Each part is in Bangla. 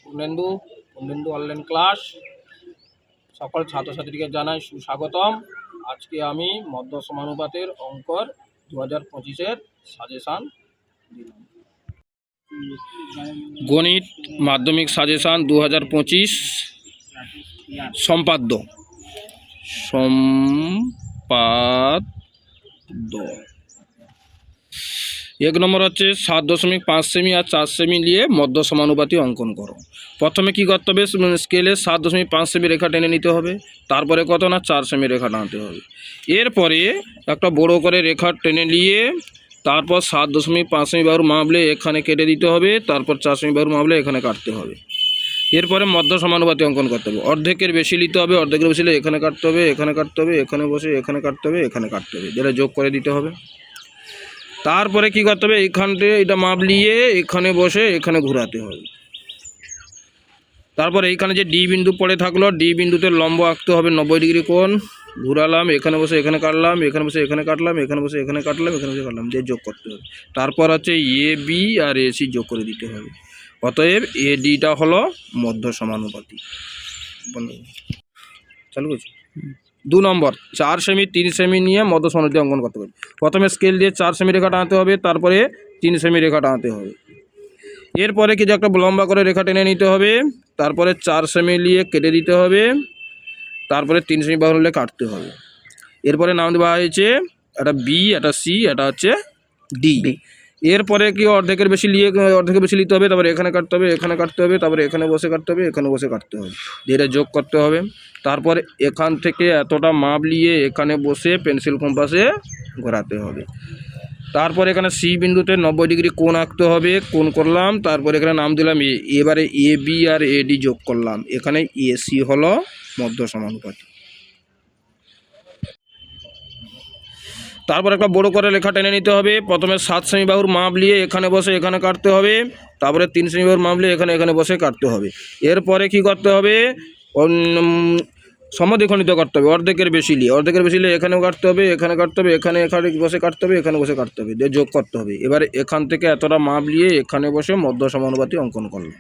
Purnendu online class. সকল ছাত্রছাত্রীকে জানাই সুস্বাগতম। আজকে আমি মধ্য সমানুপাতের অঙ্কর 2025-এর সাজেশান দিলাম। গণিত মাধ্যমিক সাজেশান 2025 সম্পাদ্য। এক নম্বর হচ্ছে 7.5 সেমি আর 4 সেমি নিয়ে মধ্য সমানুপাতি অঙ্কন করো। প্রথমে কি করতে হবে, স্কেলে 7.5 সেমি রেখা টেনে নিতে হবে, তারপরে কত না 4 সেমি রেখা টানতে হবে। এরপরে একটা বড় করে রেখা টেনে নিয়ে তারপর 7.5 সেমি বাহুর মাপলে এখানে কেটে দিতে হবে, তারপর 4 সেমি বাহুর মাপলে এখানে কাটতে হবে। এরপরে মধ্য সমানুপাতি অঙ্কন করতে হবে। অর্ধেকের বেশি নিতে হবে, অর্ধেকের বেশি নিলে এখানে কাটতে হবে, এখানে কাটতে হবে, এখানে বসে এখানে কাটতে হবে, এখানে কাটতে হবে, যেটা যোগ করে দিতে হবে। তারপরে কি করতে হবে, এইখান থেকে এটা মাপ নিয়ে এখানে বসে এখানে ঘোরাতে হবে। তারপর এইখানে যে ডি বিন্দু পড়ে থাকলো, ডি বিন্দুতে লম্ব আঁকতে হবে 90 ডিগ্রি কোণ, ঘুরালাম, এখানে বসে এখানে কাটলাম, এখানে বসে এখানে কাটলাম, এখানে বসে এখানে কাটলাম, এখানে বসে কাটলাম, দিয়ে যোগ করতে হবে। তারপর হচ্ছে এ বি আর এসি যোগ করে দিতে হবে। অতএব এ ডিটা হলো মধ্য সমানুপাতি। চালু করছি। 2 নম্বর 4 সেমি 3 সেমি নিয়ে মধ্য সমানুপাতি অঙ্কন করতে হবে। প্রথমে স্কেল দিয়ে 4 সেমি রেখা টানতে হবে, তারপরে 3 সেমি রেখা টানতে হবে। এরপরে কি যে একটা লম্বা করে রেখা টেনে নিতে হবে, তারপরে 4 সেমি নিয়ে কেটে দিতে হবে, তারপরে 3 সেমি বাহু নিয়ে কাটতে হবে। এরপরে নাম দেওয়া হয়েছে একটা বি, একটা সি, এটা হচ্ছে ডি। এরপরে কি অর্ধেকের বেশি নিতে হবে, তারপরে এখানে কাটতে হবে, এখানে কাটতে হবে, তারপরে এখানে বসে কাটতে হবে, এখানে বসে কাটতে হবে, এটা যোগ করতে হবে। তারপরে এখান থেকে এতটা মাপ নিয়ে এখানে বসে পেন্সিল কম্পাসে ঘোরাতে হবে। তারপর এখানে সি বিন্দুতে 90 ডিগ্রি কোণ আঁকতে হবে, কোণ করলাম, তারপরে এখানে নাম দিলাম এ। এবারে এ বি আর এডি যোগ করলাম, এখানে এসি হলো মধ্য সমানুপাতি। তারপর একটা বড় করে রেখা টেনে নিতে হবে। প্রথমে 7 সেমি বাহুর মাপ নিয়ে এখানে বসে এখানে কাটতে হবে, তারপরে 3 সেমি বাহুর মাপ নিয়ে এখানে বসে কাটতে হবে। এরপরে কি করতে হবে, সমদ্বিখণ্ডিত করতে হবে। অর্ধেকের বেশি নিয়ে এখানেও কাটতে হবে, এখানে কাটতে হবে, এখানে বসে কাটতে হবে, এখানে বসে কাটতে হবে, দিয়ে যোগ করতে হবে। এবারে এখান থেকে এতটা মাপ নিয়ে এখানে বসে মধ্য সমানুপাতি অঙ্কন করলাম।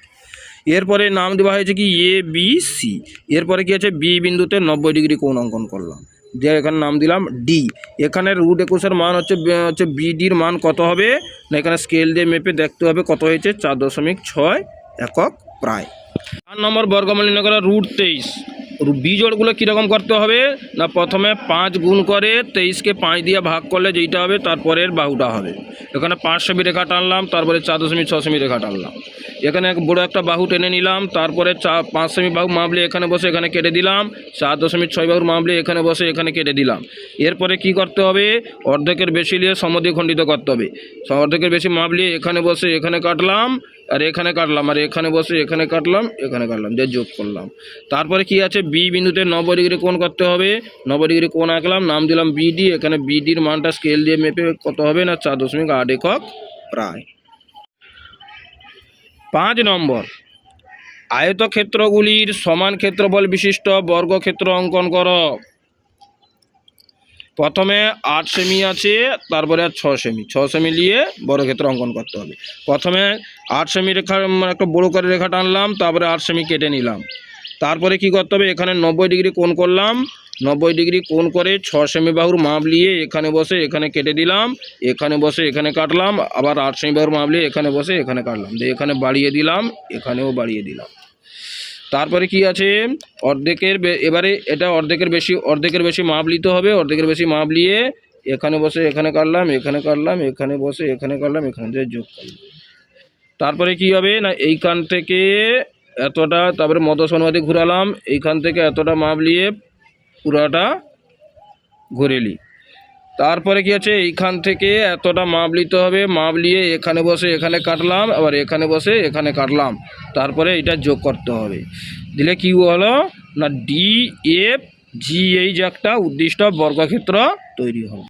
এরপরে নাম দেওয়া হয়েছে কি এ বি সি। এরপরে কি আছে, বি বিন্দুতে 90 ডিগ্রি কোণ অঙ্কন করলাম, দিয়ে এখানে নাম দিলাম ডি। এখানে √21 মান হচ্ছে বিডির মান কত হবে না, এখানে স্কেল দিয়ে মেপে দেখতে হবে কত হয়েছে, 4.6 একক প্রায়। 4 নম্বর বর্গমূল নির্ণয় করা √23। বিজোড়গুলো কীরকম করতে হবে না, প্রথমে 5 গুণ করে 23কে 5 দিয়ে ভাগ করলে যেইটা হবে তারপরের বাহুটা হবে। এখানে 5 সেমি রেখা টানলাম, তারপরে 4.6 সেমি রেখা টানলাম, এখানে বড় একটা বাহু টেনে নিলাম, তারপরে 5 সেমি বাহু মাপলে এখানে বসে এখানে কেটে দিলাম, 4.6 বাহুর মাপলে এখানে বসে এখানে কেটে দিলাম। এরপরে কি করতে হবে, অর্ধেকের বেশি নিয়ে সমদ্বিখণ্ডিত করতে হবে। অর্ধেকের বেশি মাপলে এখানে বসে এখানে কাটলাম, আর এখানে কাটলাম, আর এখানে বসে এখানে কাটলাম, এখানে কাটলাম, দিয়ে যোগ করলাম। তারপরে কি আছে, বি বিন্দুতে 90 ডিগ্রি কোণ করতে হবে, 90 ডিগ্রি কোণ আঁকলাম, নাম দিলাম বিডি। এখানে বিডির মানটা স্কেল দিয়ে মেপে কত হবে না, 4.8 একক প্রায়। 5 নম্বর আয়তক্ষেত্রগুলির সমান ক্ষেত্রফল বিশিষ্ট বর্গক্ষেত্র অঙ্কন করো। প্রথমে 8 সেমি আছে, তারপরে 6 সেমি নিয়ে বর্গক্ষেত্র অঙ্কন করতে হবে। প্রথমে 8 সেমি রেখা একটা বড় করে রেখা টানলাম, তারপরে 8 সেমি কেটে নিলাম। তারপরে কি করতে হবে, এখানে 90 ডিগ্রি কোণ করলাম, 90 ডিগ্রি কোণ করে 6 সেমি বাহুর মাপ নিয়ে এখানে বসে এখানে কেটে দিলাম, এখানে বসে এখানে কাটলাম, আবার 8 সেমি বাহুর মাপ নিয়ে এখানে বসে এখানে কাটলাম, দিয়ে এখানে বাড়িয়ে দিলাম, এখানেও বাড়িয়ে দিলাম। তারপরে কি আছে, এবারে এটা অর্ধেকের বেশি মাপ নিতে হবে। অর্ধেকের বেশি মাপ নিয়ে এখানে বসে এখানে কাটলাম, এখানে কাটলাম, এখানে বসে এখানে কাটলাম, এখানে দিয়ে যোগ করলাম। তারপরে কি হবে না, এইখান থেকে এতটা, তারপরে মধ্য সমানুপাতি ঘুরালাম, এইখান থেকে এতটা মাপ নিয়ে পুরাটা ঘুরে নিই। তারপরে কি আছে, এইখান থেকে এতটা মাপ নিতে হবে, মাপ নিয়ে এখানে বসে এখানে কাটলাম, আবার এখানে বসে এখানে কাটলাম, তারপরে এটা যোগ করতে হবে। দিলে কি হলো না, ডি এফ জি, এই যে একটা উদ্দিষ্ট বর্গক্ষেত্র তৈরি হবে।